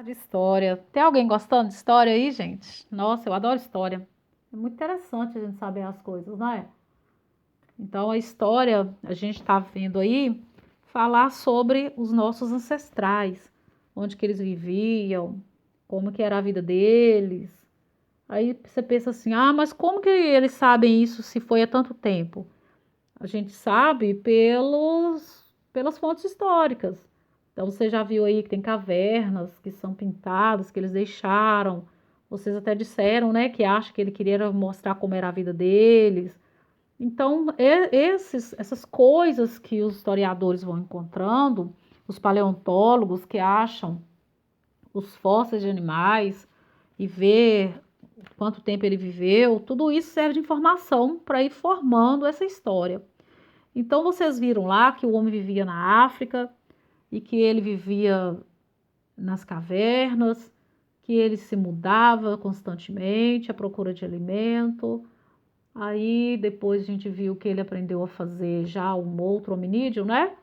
De história. Tem alguém gostando de história aí, gente? Nossa, eu adoro história. É muito interessante a gente saber as coisas, não é? Então, a história, a gente está vendo aí falar sobre os nossos ancestrais, onde que eles viviam, como que era a vida deles. Aí você pensa assim, ah, mas como que eles sabem isso se foi há tanto tempo? A gente sabe pelas fontes históricas. Então, você já viu aí que tem cavernas que são pintadas, que eles deixaram. Vocês até disseram, né, que acha que ele queria mostrar como era a vida deles. Então, essas coisas que os historiadores vão encontrando, os paleontólogos que acham os fósseis de animais e ver quanto tempo ele viveu, tudo isso serve de informação para ir formando essa história. Então vocês viram lá que o homem vivia na África e que ele vivia nas cavernas, que ele se mudava constantemente à procura de alimento. Aí depois a gente viu que ele aprendeu a fazer já um outro hominídeo, né?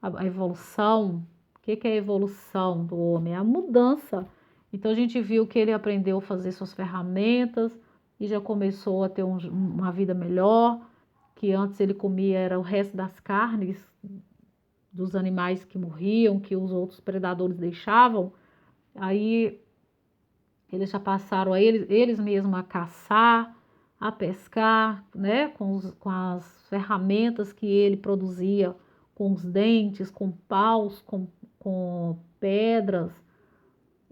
A evolução. O que é a evolução do homem? É a mudança. Então a gente viu que ele aprendeu a fazer suas ferramentas e já começou a ter uma vida melhor, que antes ele comia era o resto das carnes dos animais que morriam, que os outros predadores deixavam. Aí eles já passaram a eles mesmos a caçar, a pescar, né, com as ferramentas que ele produzia, com os dentes, com paus, com pedras.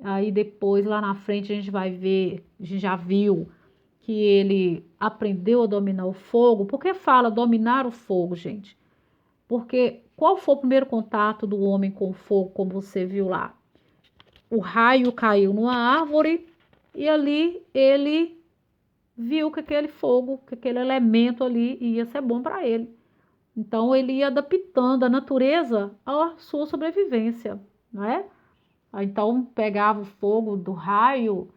Aí depois, lá na frente, a gente vai ver, a gente já viu que ele aprendeu a dominar o fogo. Por que fala dominar o fogo, gente? Porque qual foi o primeiro contato do homem com o fogo, como você viu lá? O raio caiu numa árvore e ali ele viu que aquele fogo, que aquele elemento ali ia ser bom para ele. Então ele ia adaptando a natureza à sua sobrevivência, não é? Então pegava o fogo do raio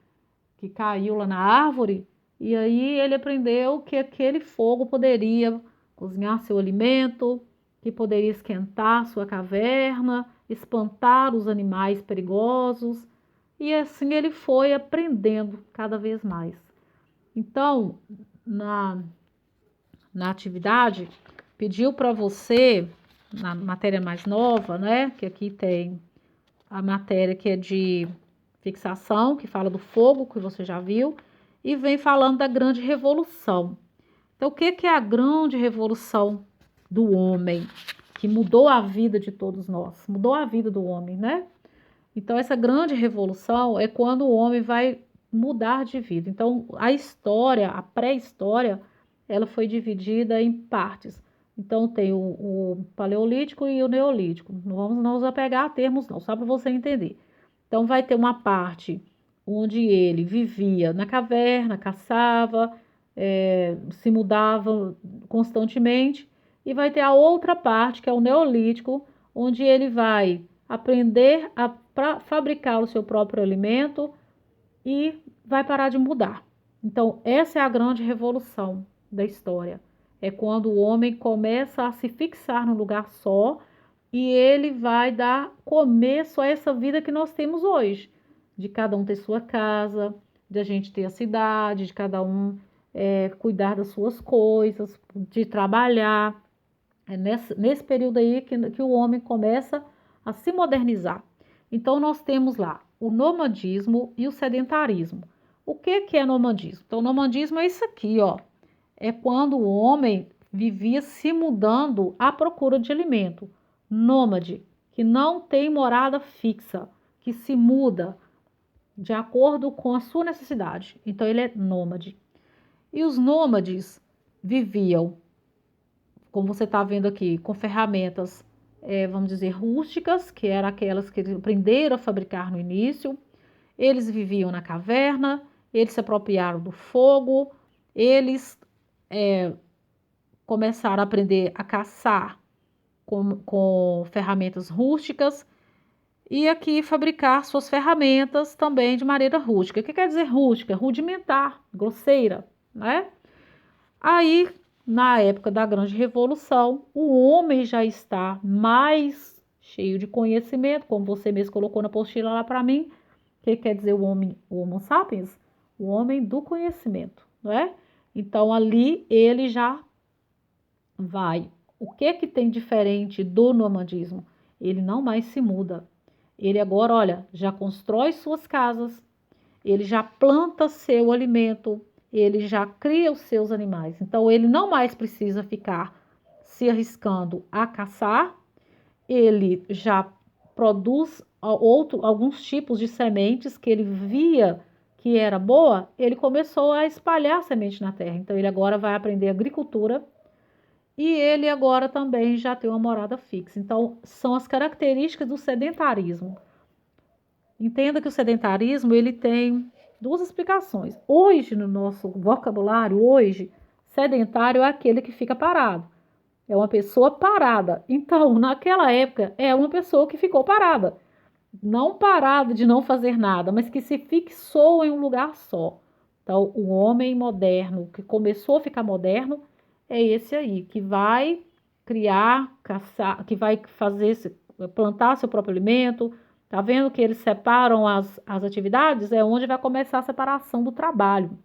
que caiu lá na árvore e aí ele aprendeu que aquele fogo poderia cozinhar seu alimento, que poderia esquentar sua caverna, espantar os animais perigosos, e assim ele foi aprendendo cada vez mais. Então, na, na atividade, pediu para você, na matéria mais nova, né, que aqui tem a matéria que é de fixação, que fala do fogo, que você já viu, e vem falando da grande revolução. Então, o que é a grande revolução do homem, que mudou a vida de todos nós, mudou a vida do homem, né? Então, essa grande revolução é quando o homem vai mudar de vida. Então, a história, a pré-história, ela foi dividida em partes. Então, tem o paleolítico e o neolítico. Não vamos nos apegar a termos, não, só para você entender. Então, vai ter uma parte onde ele vivia na caverna, caçava, se mudava constantemente, e vai ter a outra parte, que é o neolítico, onde ele vai aprender a fabricar o seu próprio alimento e vai parar de mudar. Então, essa é a grande revolução da história. É quando o homem começa a se fixar num lugar só e ele vai dar começo a essa vida que nós temos hoje, de cada um ter sua casa, de a gente ter a cidade, de cada um cuidar das suas coisas, de trabalhar. É nesse período aí que o homem começa a se modernizar. Então, nós temos lá o nomadismo e o sedentarismo. O que é nomadismo? Então, o nomadismo é isso aqui, ó. É quando o homem vivia se mudando à procura de alimento. Nômade, que não tem morada fixa, que se muda de acordo com a sua necessidade. Então, ele é nômade. E os nômades viviam, como você está vendo aqui, com ferramentas, vamos dizer, rústicas, que eram aquelas que eles aprenderam a fabricar no início. Eles viviam na caverna, eles se apropriaram do fogo, eles começaram a aprender a caçar com ferramentas rústicas e aqui fabricar suas ferramentas também de maneira rústica. O que quer dizer rústica? Rudimentar, grosseira, né? Aí, na época da Grande Revolução, o homem já está mais cheio de conhecimento, como você mesmo colocou na apostila lá para mim, que quer dizer o Homo sapiens? O homem do conhecimento, não é? Então, ali ele já vai. O que que tem diferente do nomadismo? Ele não mais se muda. Ele agora, olha, já constrói suas casas, ele já planta seu alimento, ele já cria os seus animais. Então, ele não mais precisa ficar se arriscando a caçar, ele já produz alguns tipos de sementes que ele via que era boa, ele começou a espalhar semente na terra. Então, ele agora vai aprender agricultura e ele agora também já tem uma morada fixa. Então, são as características do sedentarismo. Entenda que o sedentarismo ele tem duas explicações. Hoje, no nosso vocabulário, hoje, sedentário é aquele que fica parado. É uma pessoa parada. Então, naquela época, é uma pessoa que ficou parada. Não parada de não fazer nada, mas que se fixou em um lugar só. Então, o homem moderno, que começou a ficar moderno, é esse aí, que vai criar, caçar, que vai fazer, plantar seu próprio alimento. Tá vendo que eles separam as atividades? É onde vai começar a separação do trabalho.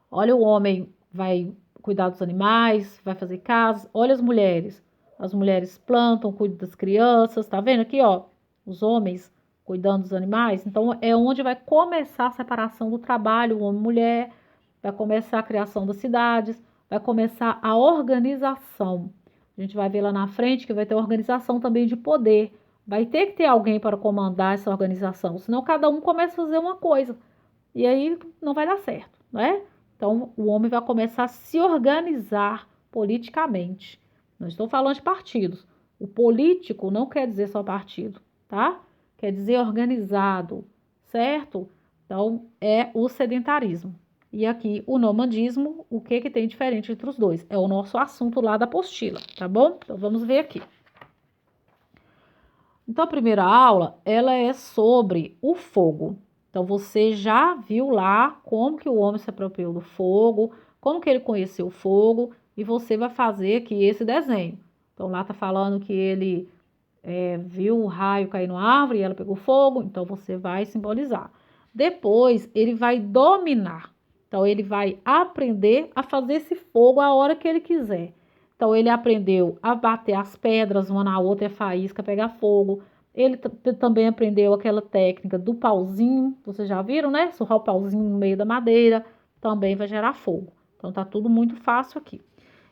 Olha, o homem vai cuidar dos animais, vai fazer casa. Olha as mulheres. As mulheres plantam, cuidam das crianças. Tá vendo aqui, ó? Os homens cuidando dos animais. Então, é onde vai começar a separação do trabalho, o homem e mulher. Vai começar a criação das cidades. Vai começar a organização. A gente vai ver lá na frente que vai ter organização também de poder. Vai ter que ter alguém para comandar essa organização. Senão, cada um começa a fazer uma coisa. E aí, não vai dar certo, não é? Então, o homem vai começar a se organizar politicamente. Não estou falando de partidos. O político não quer dizer só partido, tá? Quer dizer organizado, certo? Então, é o sedentarismo. E aqui, o nomadismo, o que que tem diferente entre os dois? É o nosso assunto lá da apostila, tá bom? Então, vamos ver aqui. Então, a primeira aula, ela é sobre o fogo. Então, você já viu lá como que o homem se apropriou do fogo, como que ele conheceu o fogo, e você vai fazer aqui esse desenho. Então, lá tá falando que ele viu o raio cair na árvore e ela pegou fogo, então você vai simbolizar. Depois, ele vai dominar. Então, ele vai aprender a fazer esse fogo a hora que ele quiser. Então, ele aprendeu a bater as pedras uma na outra e a faísca pegar fogo. Ele também aprendeu aquela técnica do pauzinho, vocês já viram, né? Surrar o pauzinho no meio da madeira, também vai gerar fogo. Então, tá tudo muito fácil aqui.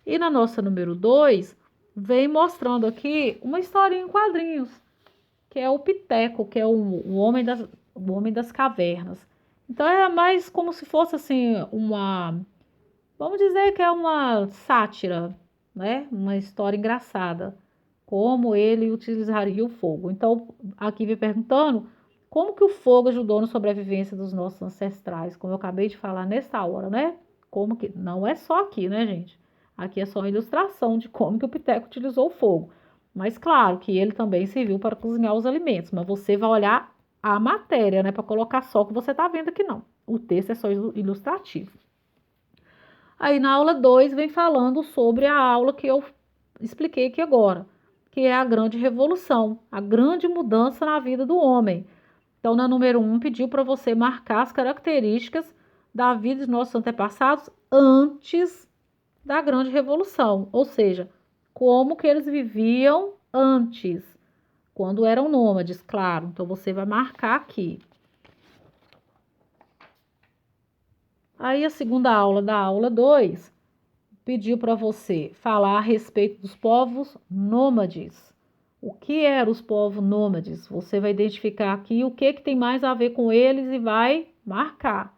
E na nossa número 2, vem mostrando aqui uma historinha em quadrinhos, que é o Piteco, que é o homem das cavernas. Então, é mais como se fosse, assim, vamos dizer que é uma sátira, né? Uma história engraçada, como ele utilizaria o fogo. Então, aqui vem perguntando como que o fogo ajudou na sobrevivência dos nossos ancestrais, como eu acabei de falar nessa hora, né? Como que não é só aqui, né, gente? Aqui é só uma ilustração de como que o Piteco utilizou o fogo. Mas claro que ele também serviu para cozinhar os alimentos, mas você vai olhar a matéria, né, para colocar só o que você está vendo aqui não. O texto é só ilustrativo. Aí na aula 2 vem falando sobre a aula que eu expliquei aqui agora, que é a grande revolução, a grande mudança na vida do homem. Então, na número 1, pediu para você marcar as características da vida dos nossos antepassados antes da grande revolução, ou seja, como que eles viviam antes, quando eram nômades, claro. Então, você vai marcar aqui. Aí, a segunda aula da aula 2 pediu para você falar a respeito dos povos nômades. O que eram os povos nômades? Você vai identificar aqui o que tem mais a ver com eles e vai marcar.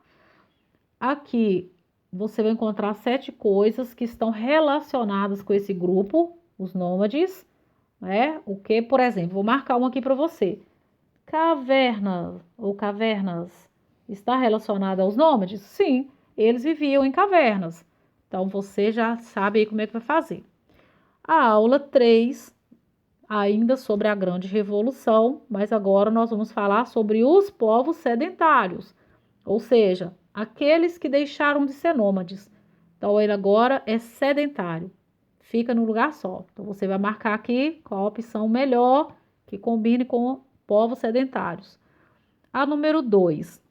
Aqui você vai encontrar 7 coisas que estão relacionadas com esse grupo, os nômades, né? O que, por exemplo, vou marcar um aqui para você. Cavernas ou cavernas está relacionada aos nômades? Sim, eles viviam em cavernas. Então, você já sabe aí como é que vai fazer. A aula 3, ainda sobre a Grande Revolução, mas agora nós vamos falar sobre os povos sedentários, ou seja, aqueles que deixaram de ser nômades. Então, ele agora é sedentário, fica no lugar só. Então, você vai marcar aqui qual a opção melhor que combine com povos sedentários. A número 2.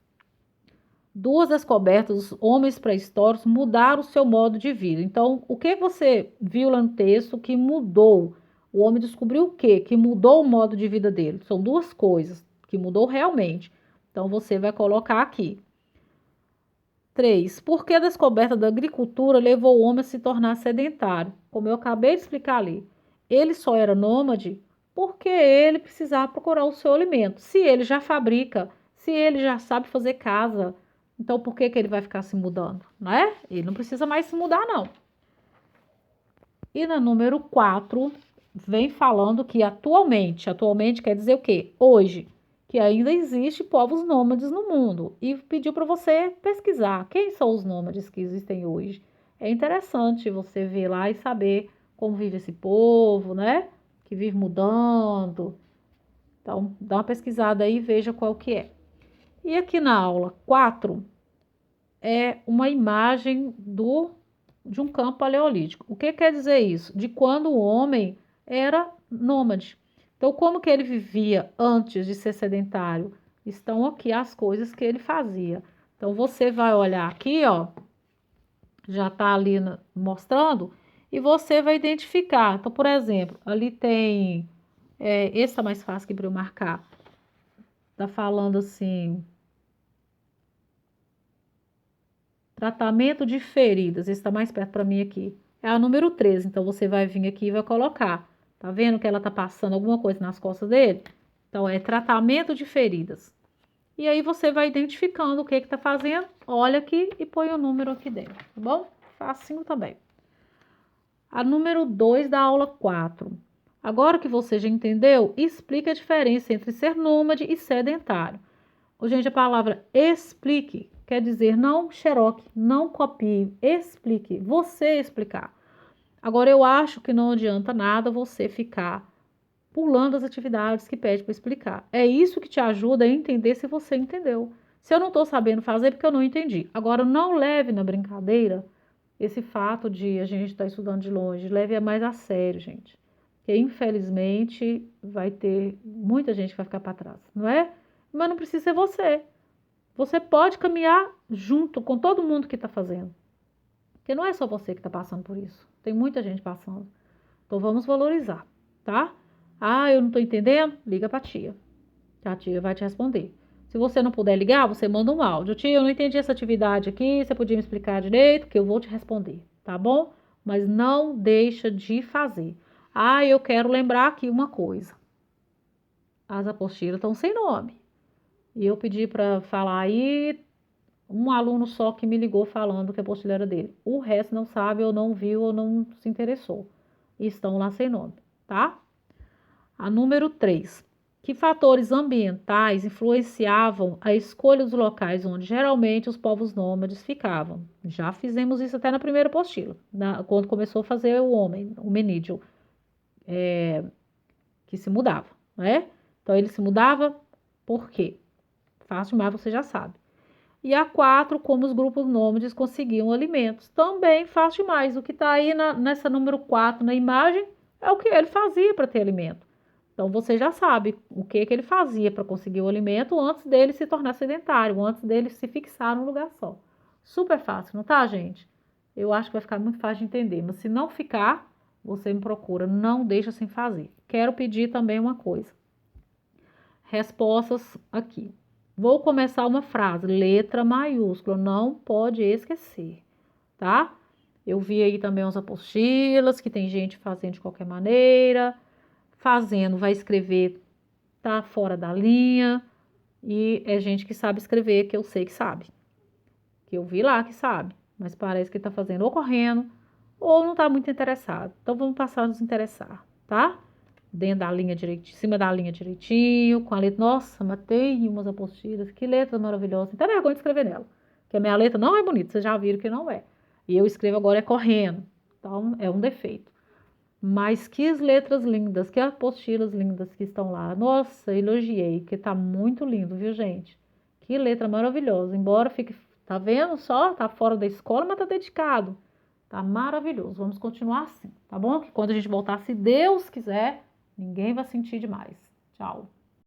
Duas descobertas, os homens pré-históricos mudaram o seu modo de vida. Então, o que você viu lá no texto que mudou? O homem descobriu o quê? Que mudou o modo de vida dele. São duas coisas que mudou realmente. Então, você vai colocar aqui. 3. Por que a descoberta da agricultura levou o homem a se tornar sedentário? Como eu acabei de explicar ali. Ele só era nômade porque ele precisava procurar o seu alimento. Se ele já fabrica, se ele já sabe fazer casa, então por que ele vai ficar se mudando, né? Ele não precisa mais se mudar, não. E na número 4, vem falando que atualmente quer dizer o quê? Hoje, que ainda existe povos nômades no mundo. E pediu para você pesquisar quem são os nômades que existem hoje. É interessante você ver lá e saber como vive esse povo, né? Que vive mudando. Então, dá uma pesquisada aí e veja qual que é. E aqui na aula 4 é uma imagem de um campo paleolítico. O que quer dizer isso? De quando o homem era nômade. Então, como que ele vivia antes de ser sedentário? Estão aqui as coisas que ele fazia. Então, você vai olhar aqui, ó, já está ali mostrando, e você vai identificar. Então, por exemplo, ali tem, esse tá mais fácil que para eu marcar. Tá falando assim, tratamento de feridas, esse está mais perto para mim aqui. É a número 13, então você vai vir aqui e vai colocar. Tá vendo que ela tá passando alguma coisa nas costas dele? Então, é tratamento de feridas. E aí você vai identificando o que tá fazendo, olha aqui e põe o número aqui dentro, tá bom? Facinho também. A número 2 da aula 4. Agora que você já entendeu, explica a diferença entre ser nômade e sedentário. Gente, a palavra explique quer dizer não xeroque, não copie, explique, você explicar. Agora, eu acho que não adianta nada você ficar pulando as atividades que pede para explicar. É isso que te ajuda a entender se você entendeu. Se eu não estou sabendo fazer, é porque eu não entendi. Agora, não leve na brincadeira esse fato de a gente estar estudando de longe. Leve mais a sério, gente. Porque, infelizmente, vai ter muita gente que vai ficar para trás, não é? Mas não precisa ser você. Você pode caminhar junto com todo mundo que está fazendo. Porque não é só você que está passando por isso. Tem muita gente passando. Então vamos valorizar, tá? Ah, eu não estou entendendo? Liga para a tia. Que a tia vai te responder. Se você não puder ligar, você manda um áudio. Tia, eu não entendi essa atividade aqui. Você podia me explicar direito? Que eu vou te responder, tá bom? Mas não deixa de fazer. Ah, eu quero lembrar aqui uma coisa. As apostilas estão sem nome. E eu pedi para falar aí, um aluno só que me ligou falando que a apostila era dele. O resto não sabe, ou não viu, ou não se interessou. E estão lá sem nome, tá? A número 3. Que fatores ambientais influenciavam a escolha dos locais onde geralmente os povos nômades ficavam? Já fizemos isso até na primeira apostila, quando começou a fazer o homem, o menídio, que se mudava, né? Então, ele se mudava por quê? Fácil demais, você já sabe. E a 4, como os grupos nômades conseguiam alimentos. Também fácil demais. O que está aí nessa número 4 na imagem é o que ele fazia para ter alimento. Então você já sabe o que ele fazia para conseguir o alimento antes dele se tornar sedentário, antes dele se fixar num lugar só. Super fácil, não tá, gente? Eu acho que vai ficar muito fácil de entender, mas se não ficar, você me procura, não deixa sem fazer. Quero pedir também uma coisa. Respostas aqui. Vou começar uma frase, letra maiúscula, não pode esquecer, tá? Eu vi aí também umas apostilas, que tem gente fazendo de qualquer maneira, fazendo, vai escrever, tá fora da linha, e é gente que sabe escrever, que eu sei que sabe, que eu vi lá que sabe, mas parece que tá fazendo ou correndo, ou não tá muito interessado. Então, vamos passar a nos interessar, tá? Dentro da linha direitinho, em cima da linha direitinho, com a letra. Nossa, mas tem umas apostilas, que letra maravilhosa. Não tem vergonha de escrever nela, porque a minha letra não é bonita, vocês já viram que não é. E eu escrevo agora é correndo, então é um defeito. Mas que letras lindas, que apostilas lindas que estão lá. Nossa, elogiei, que tá muito lindo, viu, gente? Que letra maravilhosa. Embora fique, tá vendo só? Tá fora da escola, mas tá dedicado. Tá maravilhoso. Vamos continuar assim, tá bom? Que quando a gente voltar, se Deus quiser, ninguém vai sentir demais. Tchau.